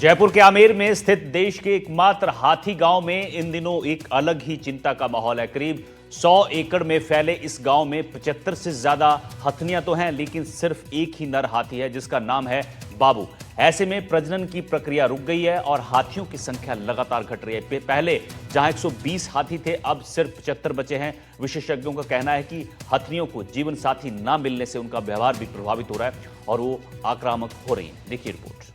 जयपुर के आमेर में स्थित देश के एकमात्र हाथी गांव में इन दिनों एक अलग ही चिंता का माहौल है। करीब 100 एकड़ में फैले इस गांव में 75 से ज्यादा हथनियां तो हैं, लेकिन सिर्फ एक ही नर हाथी है जिसका नाम है बाबू। ऐसे में प्रजनन की प्रक्रिया रुक गई है और हाथियों की संख्या लगातार घट रही है। पहले जहां 120 हाथी थे, अब सिर्फ 75 बचे हैं। विशेषज्ञों का कहना है कि हथनियों को जीवन साथी न मिलने से उनका व्यवहार भी प्रभावित हो रहा है और वो आक्रामक हो रही है। देखिए रिपोर्ट।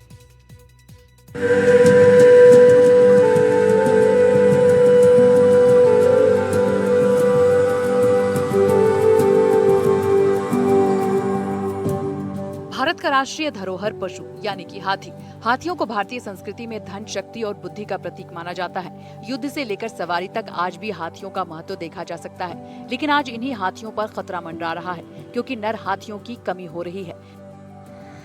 भारत का राष्ट्रीय धरोहर पशु यानी कि हाथी। हाथियों को भारतीय संस्कृति में धन, शक्ति और बुद्धि का प्रतीक माना जाता है। युद्ध से लेकर सवारी तक आज भी हाथियों का महत्व देखा जा सकता है। लेकिन आज इन्हीं हाथियों पर खतरा मंडरा रहा है, क्योंकि नर हाथियों की कमी हो रही है।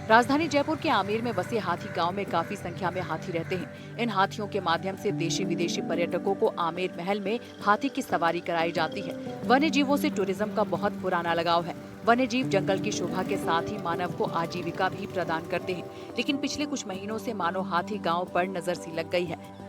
राजधानी जयपुर के आमेर में बसे हाथी गांव में काफी संख्या में हाथी रहते हैं। इन हाथियों के माध्यम से देशी विदेशी पर्यटकों को आमेर महल में हाथी की सवारी कराई जाती है। वन्य जीवों से टूरिज्म का बहुत पुराना लगाव है। वन्य जीव जंगल की शोभा के साथ ही मानव को आजीविका भी प्रदान करते हैं। लेकिन पिछले कुछ महीनों से मानो हाथी गाँव पर नजर सी लग गई है।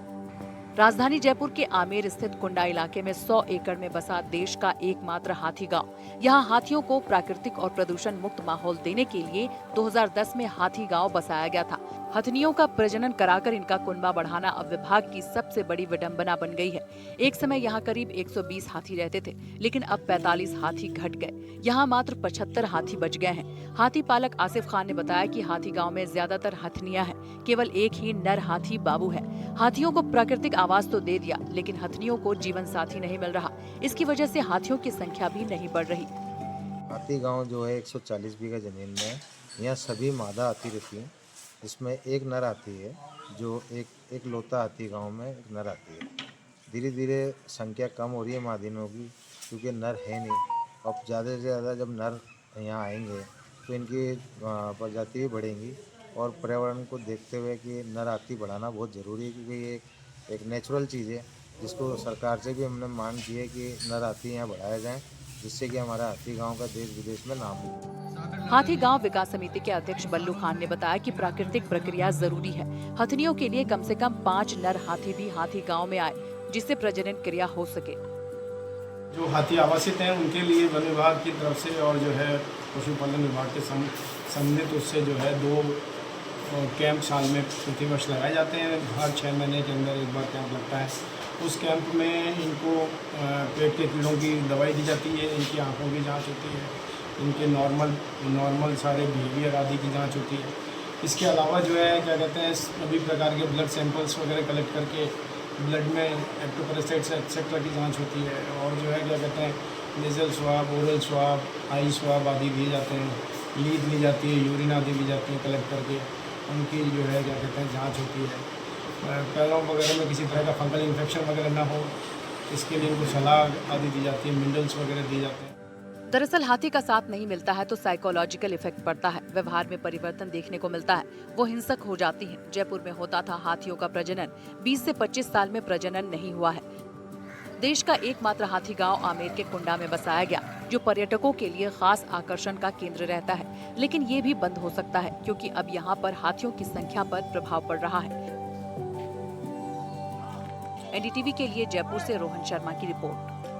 राजधानी जयपुर के आमेर स्थित कुंडा इलाके में 100 एकड़ में बसा देश का एकमात्र हाथी गांव। यहां हाथियों को प्राकृतिक और प्रदूषण मुक्त माहौल देने के लिए 2010 में हाथी गांव बसाया गया था। हथनियों का प्रजनन कराकर इनका कुनबा बढ़ाना अब विभाग की सबसे बड़ी विडंबना बन गई है। एक समय यहां करीब 120 हाथी रहते थे, लेकिन अब 45 हाथी घट गए। यहां मात्र 75 हाथी बच गए हैं। हाथी पालक आसिफ खान ने बताया कि हाथी गाँव में ज्यादातर हथनियां हैं, केवल एक ही नर हाथी बाबू है। हाथियों को प्राकृतिक आवास तो दे दिया, लेकिन हथनियों को जीवन साथी नहीं मिल रहा। इसकी वजह से हाथियों की संख्या भी नहीं बढ़ रही। हाथी गांव जो है 140 बीघा जमीन में है। यहाँ सभी मादा हाथी रहती हैं। इसमें एक नर हाथी है, जो एक लौता हाथी गांव में एक नर हाथी है। धीरे धीरे संख्या कम हो रही है मादिनों की, क्योंकि नर है नहीं। अब ज़्यादा से ज़्यादा जब नर यहाँ आएंगे तो इनकी प्रजाति भी बढ़ेंगी। और पर्यावरण को देखते हुए कि नर हाथी बढ़ाना बहुत ज़रूरी है, क्योंकि ये एक नेचुरल चीज़ है, जिसको सरकार से भी हमने मांग की है कि नर हाथी यहाँ बढ़ाया जाए, जिससे कि हमारा हाथी गांव का देश विदेश में नाम हो। हाथी गांव विकास समिति के अध्यक्ष बल्लू खान ने बताया कि प्राकृतिक प्रक्रिया जरूरी है। हथनियों के लिए कम से कम 5 नर हाथी भी हाथी गांव में आए, जिससे प्रजनन क्रिया हो सके। जो हाथी आवासित हैं उनके लिए वन विभाग की तरफ से और जो है पशुपालन विभाग के सम्मिलित उससे जो है 2 कैंप साल में प्रतिवर्ष लगाए जाते हैं। हर 6 महीने के अंदर एक बार कैंप लगता है। उस कैंप में इनको पेट के कीड़ों की दवाई दी जाती है, इनकी आँखों की जांच होती है, इनके नॉर्मल सारे बिहेवियर आदि की जांच होती है। इसके अलावा जो है क्या कहते हैं, सभी प्रकार के ब्लड सैंपल्स वगैरह कलेक्ट करके ब्लड में एक्टोपैरासाइट्स एक्सेट्रा की जांच होती है। और जो है क्या कहते हैं, नेजल स्वाब, ओरल स्वाब, आई स्वाब आदि दिए जाते हैं। लीद ली जाती है, यूरिन आदि ली जाती है कलेक्ट करके। उनकी जो है क्या कहते हैं जाँच होती है। पैरों वगैरह में किसी तरह का फंगल इन्फेक्शन वगैरह ना हो, इसके लिए उनको सलाह आदि दी जाती है, मिनरल्स वगैरह दिए जाते हैं। दरअसल हाथी का साथ नहीं मिलता है तो साइकोलॉजिकल इफेक्ट पड़ता है, व्यवहार में परिवर्तन देखने को मिलता है, वो हिंसक हो जाती हैं। जयपुर में होता था हाथियों का प्रजनन, 20 से 25 साल में प्रजनन नहीं हुआ है। देश का एकमात्र हाथी गांव आमेर के कुंडा में बसाया गया, जो पर्यटकों के लिए खास आकर्षण का केंद्र रहता है। लेकिन ये भी बंद हो सकता है, क्योंकि अब यहाँ पर हाथियों की संख्या पर प्रभाव पड़ रहा है। एनडीटीवी के लिए जयपुर से रोहन शर्मा की रिपोर्ट।